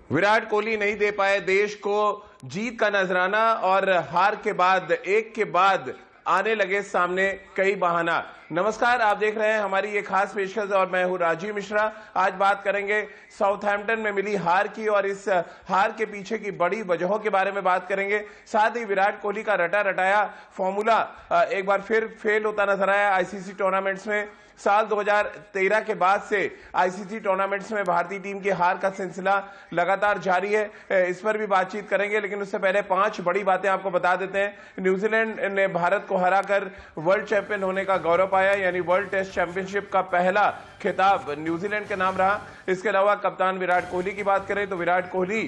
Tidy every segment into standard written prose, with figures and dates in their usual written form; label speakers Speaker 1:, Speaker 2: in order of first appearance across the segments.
Speaker 1: विराट कोहली नहीं दे पाए देश को जीत का नजराना और हार के बाद एक के बाद आने लगे सामने कई बहाना। नमस्कार, आप देख रहे हैं हमारी ये खास पेशकश और मैं हूं राजीव मिश्रा। आज बात करेंगे साउथहैम्पटन में मिली हार की और इस हार के पीछे की बड़ी वजहों के बारे में बात करेंगे। साथ ही विराट कोहली का रटा रटाया फॉर्मूला एक बार फिर फेल होता नजर आया आईसीसी टूर्नामेंट्स में। साल 2013 के बाद से आईसीसी टूर्नामेंट्स में भारतीय टीम की हार का सिलसिला लगातार जारी है। इस पर भी बातचीत करेंगे, लेकिन उससे पहले 5 बड़ी बातें आपको बता देते हैं। न्यूजीलैंड ने भारत को हराकर वर्ल्ड चैंपियन होने का गौरव पाया, यानी वर्ल्ड टेस्ट चैंपियनशिप का पहला खिताब न्यूजीलैंड के नाम रहा। इसके अलावा कप्तान विराट कोहली की बात करें तो विराट कोहली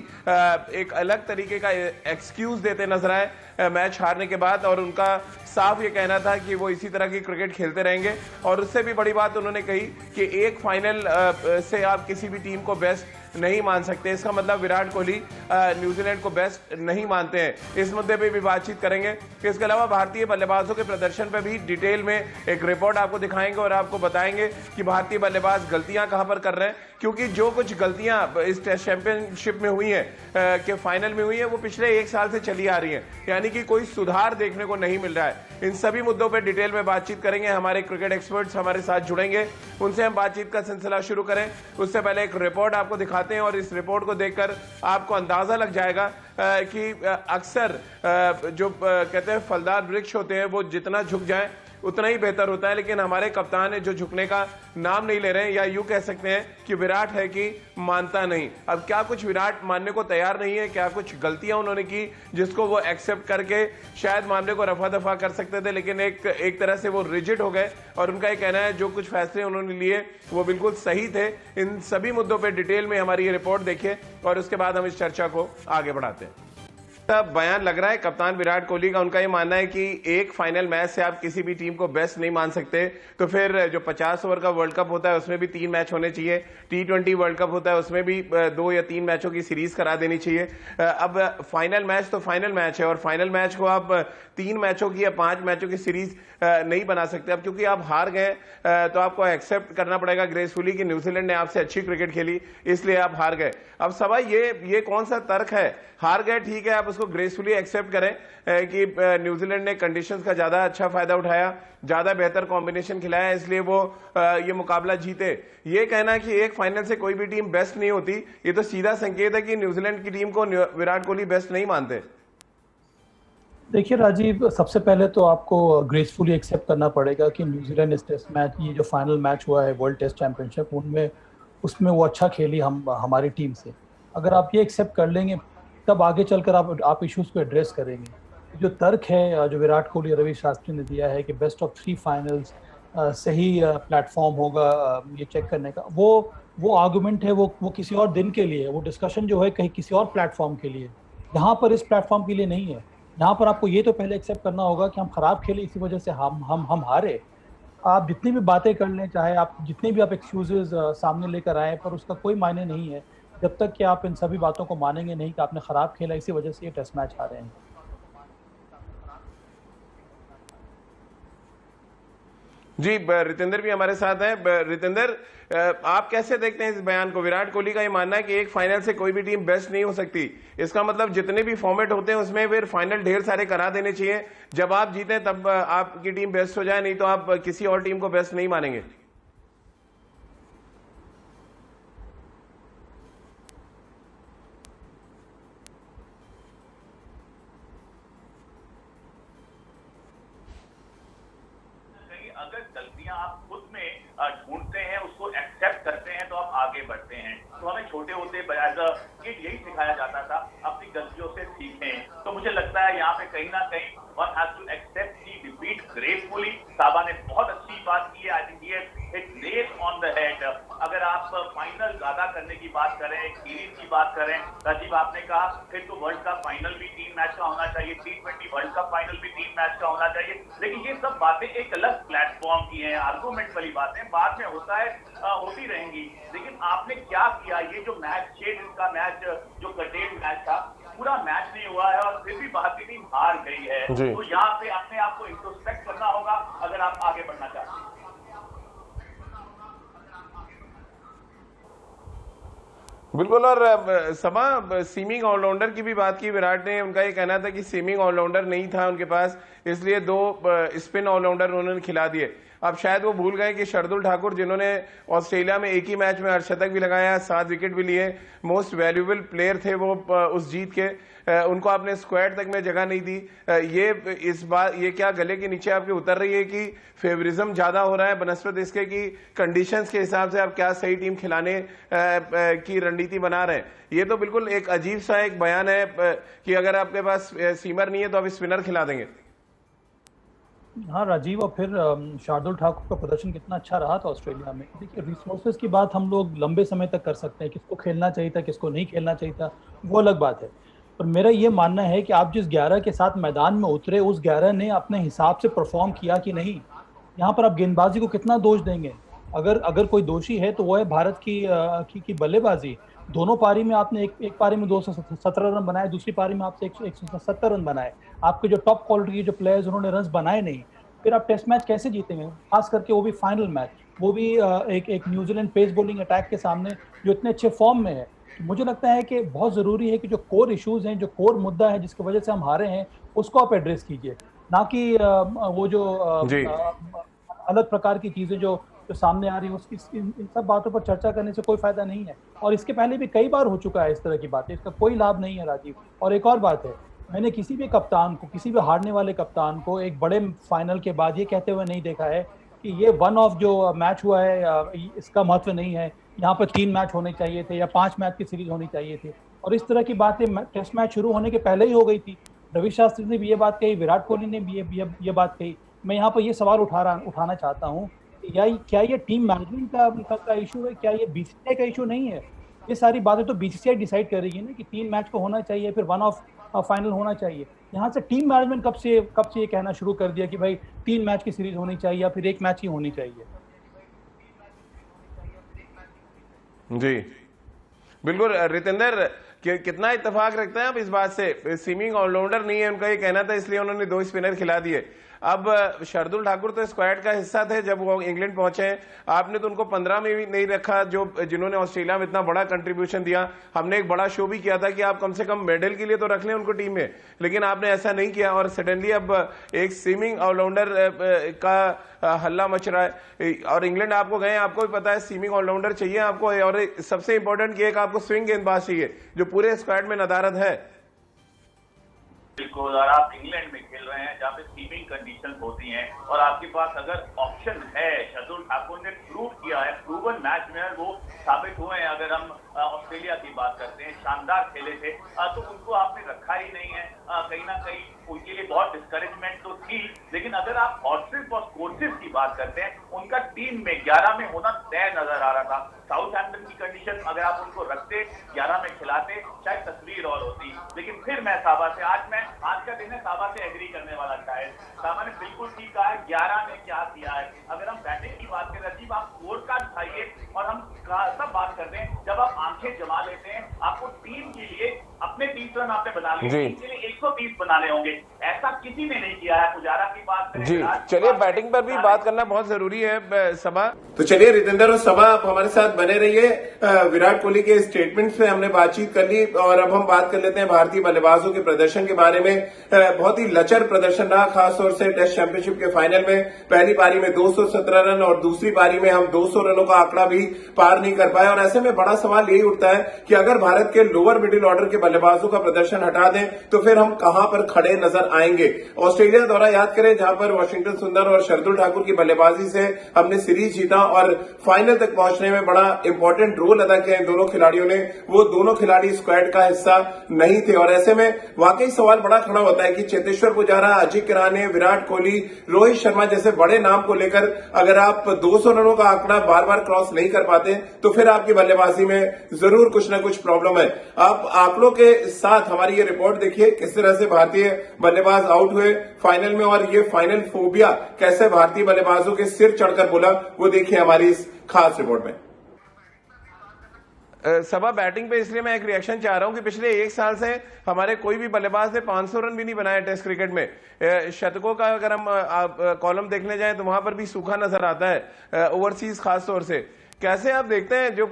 Speaker 1: एक अलग तरीके का एक्सक्यूज देते नजर आए मैच हारने के बाद, और उनका साफ ये कहना था कि वो इसी तरह की क्रिकेट खेलते रहेंगे। और उससे भी बड़ी बात उन्होंने कही कि एक फाइनल से आप किसी भी टीम को बेस्ट नहीं मान सकते। इसका मतलब विराट कोहली न्यूजीलैंड को बेस्ट नहीं मानते हैं। इस मुद्दे पे भी बातचीत करेंगे। इसके अलावा भारतीय बल्लेबाजों के प्रदर्शन पे भी डिटेल में एक रिपोर्ट आपको दिखाएंगे और आपको बताएंगे कि भारतीय बल्लेबाज गलतियां कहां पर कर रहे हैं, क्योंकि जो कुछ गलतियां इस टेस्ट चैंपियनशिप में हुई हैं के फाइनल में हुई है वो पिछले 1 साल से चली आ रही है, यानी कि कोई सुधार देखने को नहीं मिल रहा है। इन सभी मुद्दों पर डिटेल में बातचीत करेंगे। हमारे क्रिकेट एक्सपर्ट्स हमारे साथ जुड़ेंगे, उनसे हम बातचीत का सिलसिला शुरू करें। उससे पहले एक रिपोर्ट आपको दिखाते हैं और इस रिपोर्ट को देखकर आपको अंदाजा लग जाएगा कि अक्सर जो कहते हैं फलदार वृक्ष होते हैं वो जितना झुक जाए उतना ही बेहतर होता है, लेकिन हमारे कप्तान है जो झुकने का नाम नहीं ले रहे हैं, या यूं कह सकते हैं कि विराट है कि मानता नहीं। अब क्या कुछ विराट मानने को तैयार नहीं है, क्या कुछ गलतियां उन्होंने की जिसको वो एक्सेप्ट करके शायद मामले को रफा दफा कर सकते थे, लेकिन एक तरह से वो रिजिड हो गए और उनका ये कहना है जो कुछ फैसले उन्होंने लिए वो बिल्कुल सही थे। इन सभी मुद्दों पर डिटेल में हमारी ये रिपोर्ट देखिए और उसके बाद हम इस चर्चा को आगे बढ़ाते हैं। बयान लग रहा है कप्तान विराट कोहली का। उनका ये मानना है कि एक फाइनल मैच से आप किसी भी टीम को बेस्ट नहीं मान सकते, तो फिर जो 50 ओवर का वर्ल्ड कप होता है उसमें भी 3 मैच होने चाहिए। T20 वर्ल्ड कप होता है उसमें भी 2 या 3 मैचों की सीरीज करा देनी चाहिए। अब फाइनल मैच तो फाइनल मैच है और फाइनल मैच को आप 3 मैचों की या 5 मैचों की सीरीज नहीं बना सकते। अब क्योंकि आप हार गए तो आपको एक्सेप्ट करना पड़ेगा ग्रेसफुली कि न्यूजीलैंड ने आपसे अच्छी क्रिकेट खेली इसलिए आप हार गए। अब सवाल ये कौन सा तर्क है? हार गए ठीक है, आप उसको ग्रेसफुली एक्सेप्ट करें कि न्यूजीलैंड ने कंडीशंस का ज्यादा अच्छा फायदा उठाया, ज्यादा बेहतर कॉम्बिनेशन खिलाया, इसलिए वो ये मुकाबला जीते। ये कहना कि एक फाइनल से कोई भी टीम बेस्ट नहीं होती, ये तो सीधा संकेत है कि न्यूजीलैंड की टीम को विराट कोहली बेस्ट नहीं मानते।
Speaker 2: देखिए राजीव, सबसे पहले तो आपको ग्रेसफुली एक्सेप्ट करना पड़ेगा कि न्यूजीलैंड इस टेस्ट मैच, ये जो फाइनल मैच हुआ है वर्ल्ड टेस्ट चैंपियनशिप, उसमें वो अच्छा खेली हमारी टीम से। अगर आप ये एक्सेप्ट कर लेंगे तब आगे चलकर आप इश्यूज को एड्रेस करेंगे। जो तर्क है जो विराट कोहली रवि शास्त्री ने दिया है कि बेस्ट ऑफ 3 फाइनल्स सही प्लेटफॉर्म होगा ये चेक करने का, वो आर्गुमेंट है, वो किसी और दिन के लिए, वो डिस्कशन जो है कहीं किसी और प्लेटफॉर्म के लिए, यहाँ पर इस प्लेटफॉर्म के लिए नहीं है। यहाँ पर आपको ये तो पहले एक्सेप्ट करना होगा कि हम खराब खेले, इसी वजह से हम हारे। आप जितनी भी बातें कर लें, चाहे आप जितने भी आप एक्सक्यूजेज सामने लेकर आए, पर उसका कोई मायने नहीं है जब तक कि आप इन सभी बातों को मानेंगे नहीं कि आपने खराब खेला, इसी वजह से ये टेस्ट मैच हारे हैं।
Speaker 1: जी, रितेंद्र भी हमारे साथ हैं। रितेंद्र, आप कैसे देखते हैं इस बयान को? विराट कोहली का ये मानना है कि एक फाइनल से कोई भी टीम बेस्ट नहीं हो सकती। इसका मतलब जितने भी फॉर्मेट होते हैं उसमें फिर फाइनल ढेर सारे करा देने चाहिए। जब आप जीते तब आपकी टीम बेस्ट हो जाए, नहीं तो आप किसी और टीम को बेस्ट नहीं मानेंगे।
Speaker 3: अगर गलतियां आप खुद में ढूंढते हैं, उसको एक्सेप्ट करते हैं, तो आप आगे बढ़ते हैं। तो हमें छोटे होते एज अ किड यही सिखाया जाता था, अपनी गलतियों से सीखें। तो मुझे लगता है यहाँ पे कहीं ना कहीं one has to accept the defeat gracefully. Saba ने बहुत अच्छी बात की है। आई थिंक ये hit nail on the head. अगर आप फाइनल ज्यादा करने की बात करें, सीरीज की बात करें, राजीव आपने कहा फिर तो वर्ल्ड कप फाइनल भी 3 मैच का होना चाहिए, T20 वर्ल्ड कप फाइनल भी 3 मैच का होना चाहिए। लेकिन ये सब बातें एक अलग प्लेटफॉर्म की हैं, आर्गूमेंट वाली बातें बाद में होता है, होती रहेंगी। लेकिन आपने क्या किया? ये जो मैच 6 दिन का मैच, जो कर्टेड मैच था, पूरा मैच नहीं हुआ है और फिर भी भारतीय टीम हार गई है। तो यहाँ पे अपने आप को इंट्रोस्पेक्ट करना होगा अगर आप आगे बढ़ना चाहते हैं।
Speaker 1: बिल्कुल। और समा सीमिंग ऑलराउंडर की भी बात की विराट ने, उनका ये कहना था कि सीमिंग ऑलराउंडर नहीं था उनके पास, इसलिए 2 स्पिन ऑलराउंडर उन्होंने खिला दिए। अब शायद वो भूल गए कि शार्दुल ठाकुर, जिन्होंने ऑस्ट्रेलिया में एक ही मैच में अर्धशतक भी लगाया, 7 विकेट भी लिए, मोस्ट वैल्यूएबल प्लेयर थे वो उस जीत के, उनको आपने स्क्वाड तक में जगह नहीं दी। ये इस बार ये क्या गले के नीचे आपके उतर रही है कि फेवरिज्म ज्यादा हो रहा है बनस्पत इसके कि कंडीशंस के हिसाब से आप क्या सही टीम खिलाने की रणनीति बना रहे हैं? ये तो बिल्कुल एक अजीब सा एक बयान है कि अगर आपके पास सीमर नहीं है तो आप स्पिनर खिला देंगे।
Speaker 2: हाँ राजीव, और फिर शार्दुल ठाकुर का प्रदर्शन कितना अच्छा रहा था ऑस्ट्रेलिया में। देखिए, रिसोर्सेज की बात हम लोग लंबे समय तक कर सकते हैं, किसको खेलना चाहिए था, किसको नहीं खेलना चाहिए था, वो अलग बात है। पर मेरा ये मानना है कि आप जिस 11 के साथ मैदान में उतरे, उस 11 ने अपने हिसाब से परफॉर्म किया कि नहीं। यहाँ पर आप गेंदबाजी को कितना दोष देंगे? अगर अगर कोई दोषी है तो वो है भारत की बल्लेबाजी। दोनों पारी में आपने एक पारी में 217 रन बनाए, दूसरी पारी में आपसे 170 रन बनाए। आपके जो टॉप क्वालिटी के जो प्लेयर्स, उन्होंने रन बनाए नहीं। फिर आप टेस्ट मैच कैसे जीतेंगे? खास करके वो भी फाइनल मैच, वो भी एक न्यूजीलैंड पेस बॉलिंग अटैक के सामने जो इतने अच्छे फॉर्म में है। तो मुझे लगता है कि बहुत जरूरी है कि जो कोर इश्यूज हैं, जो कोर मुद्दा है जिसकी वजह से हम हारे हैं, उसको आप एड्रेस कीजिए, ना कि वो जो
Speaker 1: जी
Speaker 2: अलग प्रकार की चीजें जो जो सामने आ रही है, इन सब बातों पर चर्चा करने से कोई फायदा नहीं है। और इसके पहले भी कई बार हो चुका है इस तरह की बातें, इसका कोई लाभ नहीं है राजीव। और एक और बात है, मैंने किसी भी कप्तान को, किसी भी हारने वाले कप्तान को एक बड़े फाइनल के बाद ये कहते हुए नहीं देखा है कि ये वन ऑफ जो मैच हुआ है इसका महत्व नहीं है, यहाँ पर 3 मैच होने चाहिए थे या 5 मैच की सीरीज होनी चाहिए थी। और इस तरह की बातें टेस्ट मैच शुरू होने के पहले ही हो गई थी। रवि शास्त्री ने भी ये बात कही, विराट कोहली ने भी ये बात कही। मैं यहाँ पर ये सवाल उठाना चाहता हूँ, क्या ये टीम मैनेजमेंट का इशू है? क्या ये बीसीसीआई का इशू नहीं है? ये सारी बातें तो बीसीसीआई डिसाइड कर रही है ना कि 3 मैच को होना चाहिए, फिर वन ऑफ फाइनल होना चाहिए। यहाँ से टीम मैनेजमेंट कब से ये कहना शुरू कर दिया कि भाई 3 मैच की सीरीज होनी चाहिए या फिर 1 मैच ही होनी चाहिए?
Speaker 1: जी बिल्कुल। रितेंद्र, कितना इत्तेफाक रखते हैं आप इस बात से? सीमिंग ऑलराउंडर नहीं है उनका ये कहना था, इसलिए उन्होंने 2 स्पिनर खिला दिए। अब शार्दुल ठाकुर तो स्क्वाड का हिस्सा थे जब वो इंग्लैंड पहुंचे हैं, आपने तो उनको 15 में भी नहीं रखा, जिन्होंने ऑस्ट्रेलिया में इतना बड़ा कंट्रीब्यूशन दिया। हमने एक बड़ा शो भी किया था कि आप कम से कम मेडल के लिए तो रख लें उनको टीम में, लेकिन आपने ऐसा नहीं किया। और सडनली अब एक सीमिंग ऑलराउंडर का हल्ला मच रहा है। और इंग्लैंड आपको गए, आपको भी पता है सीमिंग ऑलराउंडर चाहिए आपको, और सबसे इंपॉर्टेंट कि एक आपको स्विंग गेंदबाज चाहिए जो पूरे स्क्वाड में नदारद है।
Speaker 3: बिल्कुल। और आप इंग्लैंड में खेल रहे हैं जहाँ पे सीमिंग कंडीशन होती हैं, और आपके पास अगर ऑप्शन है, शार्दुल ठाकुर ने प्रूव किया है, प्रूवन मैच में वो साबित हुए हैं। अगर हम ऑस्ट्रेलिया की बात करते हैं, शानदार खेले थे, तो उनको आपने रखा ही नहीं है। कहीं ना कहीं उनके लिए बहुत डिस्करेजमेंट तो थी। लेकिन अगर आप हॉर्सेस और कोर्सेस की बात करते हैं, उनका टीम में 11 में होना तय नजर आ रहा था। साउथहैम्पटन की कंडीशन अगर आप उनको रखते, 11 में खिलाते, शायद तस्वीर और होती। लेकिन फिर मैं साबा से, आज का दिन है साबा से एग्री करने वाला। शायद साबा ने बिल्कुल ठीक कहा है, 11 ने क्या किया है। अगर हम बैटिंग की बात करें रजीव, आप स्कोर कार्ड उठाइए और हम सब बात करते हैं। जब आप आंखें जमा लेते हैं, आपको टीम के लिए अपने 30 रन आपने बना लिए, टीम के लिए 130 बनाने होंगे। ऐसा किसी ने नहीं किया है। पुजारा की बात करें,
Speaker 1: जी चलिए, बैटिंग पर भी बात करना बहुत जरूरी है सभा। तो चलिए रितेंद्र और सभा, आप हमारे साथ बने रहिए। विराट कोहली के स्टेटमेंट से हमने बातचीत कर ली और अब हम बात कर लेते हैं भारतीय बल्लेबाजों के प्रदर्शन के बारे में। बहुत ही लचर प्रदर्शन रहा, खासतौर से टेस्ट चैंपियनशिप के फाइनल में। पहली पारी में 217 रन और दूसरी पारी में हम 200 रनों का आंकड़ा भी पार नहीं कर पाए। और ऐसे में बड़ा सवाल यही उठता है कि अगर भारत के लोअर मिडिल ऑर्डर के बल्लेबाजों का प्रदर्शन हटा दें तो फिर हम कहां पर खड़े नजर आएंगे। ऑस्ट्रेलिया दौरा याद करें, जहां पर वाशिंगटन सुंदर और शार्दुल ठाकुर की बल्लेबाजी से हमने सीरीज जीता और फाइनल तक पहुंचने में बड़ा इंपॉर्टेंट रोल अदा किया इन दोनों खिलाड़ियों ने। वो दोनों खिलाड़ी स्क्वाड का हिस्सा नहीं थे और ऐसे में वाकई सवाल बड़ा खड़ा होता है कि चेतेश्वर पुजारा, अजिंक्य रहाणे, विराट कोहली, रोहित शर्मा जैसे बड़े नाम को लेकर अगर आप 200 रनों का आंकड़ा बार बार क्रॉस नहीं कर पाते तो फिर आपकी बल्लेबाजी में जरूर कुछ न कुछ प्रॉब्लम है। आप आंकड़ों के साथ हमारी ये रिपोर्ट देखिए, किस तरह से भारतीय बल्लेबाज आउट हुए फाइनल में और ये फाइनल फोबिया कैसे भारतीय बल्लेबाजों के सिर चढ़कर बोला, वो देखिए हमारी इस खास रिपोर्ट में। सभा, बैटिंग पे इसलिए मैं एक रिएक्शन चाह रहा हूं कि पिछले 1 साल से हमारे कोई भी बल्लेबाज ने 500 रन भी नहीं बनाए टेस्ट क्रिकेट में। शतकों का अगर हम कॉलम देखने जाएं तो वहां पर भी सूखा नजर आता है, ओवरसीज खास तौर से। कैसे आप देखते हैं जो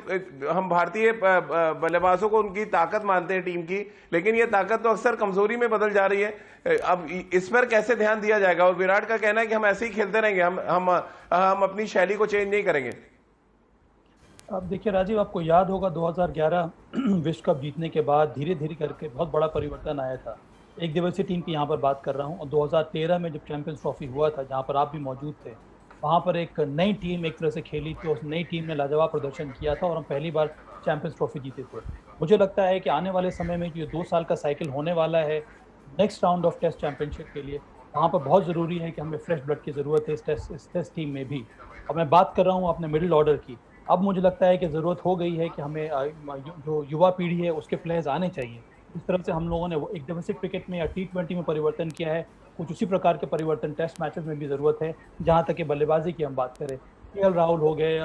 Speaker 1: हम भारतीय बल्लेबाजों को उनकी ताकत मानते हैं टीम की, लेकिन ये ताकत तो अक्सर कमजोरी में बदल जा रही है। अब इस पर कैसे ध्यान दिया जाएगा? और विराट का कहना है कि हम ऐसे ही खेलते रहेंगे, हम अपनी शैली को चेंज नहीं करेंगे।
Speaker 2: अब देखिए राजीव, आपको याद होगा 2011 विश्व कप जीतने के बाद धीरे धीरे करके बहुत बड़ा परिवर्तन आया था। एक दिवसीय टीम की यहाँ पर बात कर रहा हूँ, और 2013 में जब चैंपियंस ट्रॉफी हुआ था, जहाँ पर आप भी मौजूद थे, वहाँ पर एक नई टीम एक तरह से खेली थी। उस नई टीम ने लाजवाब प्रदर्शन किया था और हम पहली बार चैंपियंस ट्रॉफी जीते थे। मुझे लगता है कि आने वाले समय में जो 2 साल का साइकिल होने वाला है next round of test championship के लिए, वहाँ पर बहुत ज़रूरी है कि हमें फ्रेश ब्लड की ज़रूरत है इस टेस्ट टीम में भी। और मैं बात कर रहा हूँ अपने मिडिल ऑर्डर की। अब मुझे लगता है कि ज़रूरत हो गई है कि हमें जो युवा पीढ़ी है उसके प्लेयर्स आने चाहिए। इस तरह से हम लोगों ने एक दिवसीय क्रिकेट में या T20 में परिवर्तन किया है, कुछ उसी प्रकार के परिवर्तन टेस्ट मैचेस में भी ज़रूरत है। जहाँ तक कि बल्लेबाजी की हम बात करें, KL राहुल हो गए,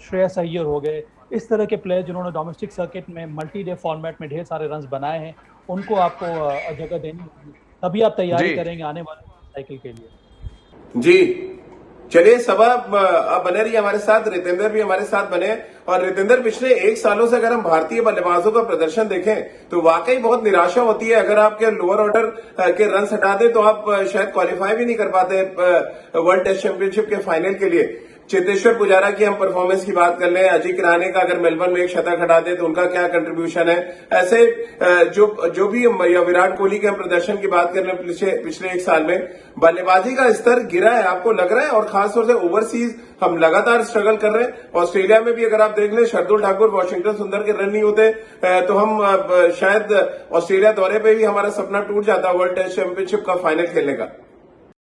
Speaker 2: श्रेयस अय्यर हो गए, इस तरह के प्लेयर जिन्होंने डोमेस्टिक सर्किट में मल्टी डे फॉर्मेट में ढेर सारे रन बनाए हैं, उनको आपको जगह देनी होगी, तभी आप तैयारी करेंगे आने वाले साइकिल के लिए।
Speaker 1: जी चलिए, सभा आप बने रहिए हमारे साथ, रितेंद्र भी हमारे साथ बने। और रितेंद्र, पिछले 1 सालों से अगर हम भारतीय बल्लेबाजों का प्रदर्शन देखें तो वाकई बहुत निराशा होती है। अगर आपके लोअर ऑर्डर के रन हटा दे तो आप शायद क्वालिफाई भी नहीं कर पाते वर्ल्ड टेस्ट चैंपियनशिप के फाइनल के लिए। चेतेश्वर पुजारा की हम परफॉर्मेंस की बात कर लें, अजिंक्य रहाणे का अगर मेलबर्न में एक शतक हटा दे तो उनका क्या कंट्रीब्यूशन है। ऐसे जो भी या विराट कोहली के हम प्रदर्शन की बात कर लें पिछले 1 साल में, बल्लेबाजी का स्तर गिरा है, आपको लग रहा है? और खासतौर से ओवरसीज हम लगातार स्ट्रगल कर रहे हैं। ऑस्ट्रेलिया में भी अगर आप देख लें, शार्दुल ठाकुर, वॉशिंगटन सुंदर के रन नहीं होते तो हम शायद ऑस्ट्रेलिया दौरे पे भी हमारा सपना टूट जाता वर्ल्ड टेस्ट चैंपियनशिप का फाइनल खेलने का।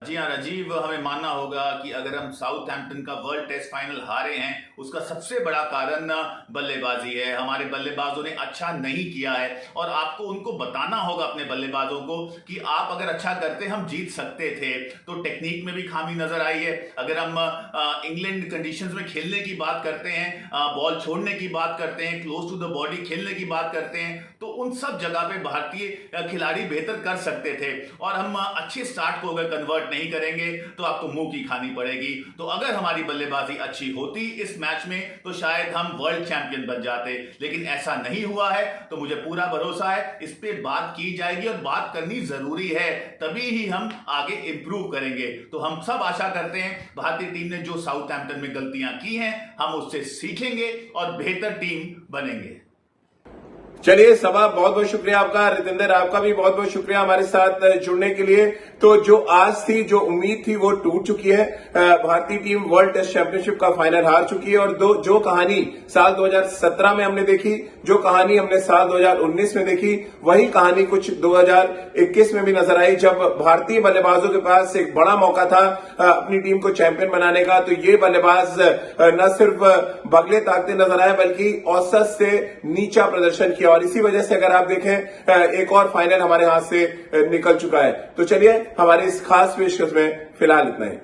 Speaker 3: जी हाँ राजीव, हमें मानना होगा कि अगर हम साउथहैम्पटन का वर्ल्ड टेस्ट फाइनल हारे हैं, उसका सबसे बड़ा कारण बल्लेबाजी है। हमारे बल्लेबाजों ने अच्छा नहीं किया है और आपको उनको बताना होगा अपने बल्लेबाजों को कि आप अगर अच्छा करते हम जीत सकते थे। तो टेक्निक में भी खामी नजर आई है। अगर हम इंग्लैंड कंडीशंस में खेलने की बात करते हैं, बॉल छोड़ने की बात करते हैं, क्लोज टू द बॉडी खेलने की बात करते हैं, तो उन सब जगह पे भारतीय खिलाड़ी बेहतर कर सकते थे। और हम अच्छे स्टार्ट को अगर कन्वर्ट नहीं करेंगे तो आपको मुंह की खानी पड़ेगी। तो अगर हमारी बल्लेबाजी अच्छी होती इस मैच में तो शायद हम वर्ल्ड चैंपियन बन जाते, लेकिन ऐसा नहीं हुआ है। तो मुझे पूरा भरोसा है इस पे बात की जाएगी और बात करनी जरूरी है, तभी ही हम आगे इंप्रूव करेंगे। तो हम सब आशा करते हैं भारतीय टीम ने जो साउथहैम्पटन में गलतियां की हैं हम उससे सीखेंगे और बेहतर टीम बनेंगे।
Speaker 1: चलिए सभा, बहुत बहुत शुक्रिया आपका। रितेंद्र, आपका भी बहुत बहुत शुक्रिया हमारे साथ जुड़ने के लिए। तो जो आज थी, जो उम्मीद थी वो टूट चुकी है। भारतीय टीम वर्ल्ड टेस्ट चैंपियनशिप का फाइनल हार चुकी है। और जो कहानी साल 2017 में हमने देखी, जो कहानी हमने साल 2019 में देखी, वही कहानी कुछ 2021 में भी नजर आई, जब भारतीय बल्लेबाजों के पास एक बड़ा मौका था अपनी टीम को चैंपियन बनाने का। तो ये बल्लेबाज न सिर्फ बगले ताकते नजर आए बल्कि औसत से नीचा प्रदर्शन किया। और इसी वजह से अगर आप देखें एक और फाइनल हमारे हाथ से निकल चुका है। तो चलिए, हमारे इस खास पेशकश में फिलहाल इतना ही।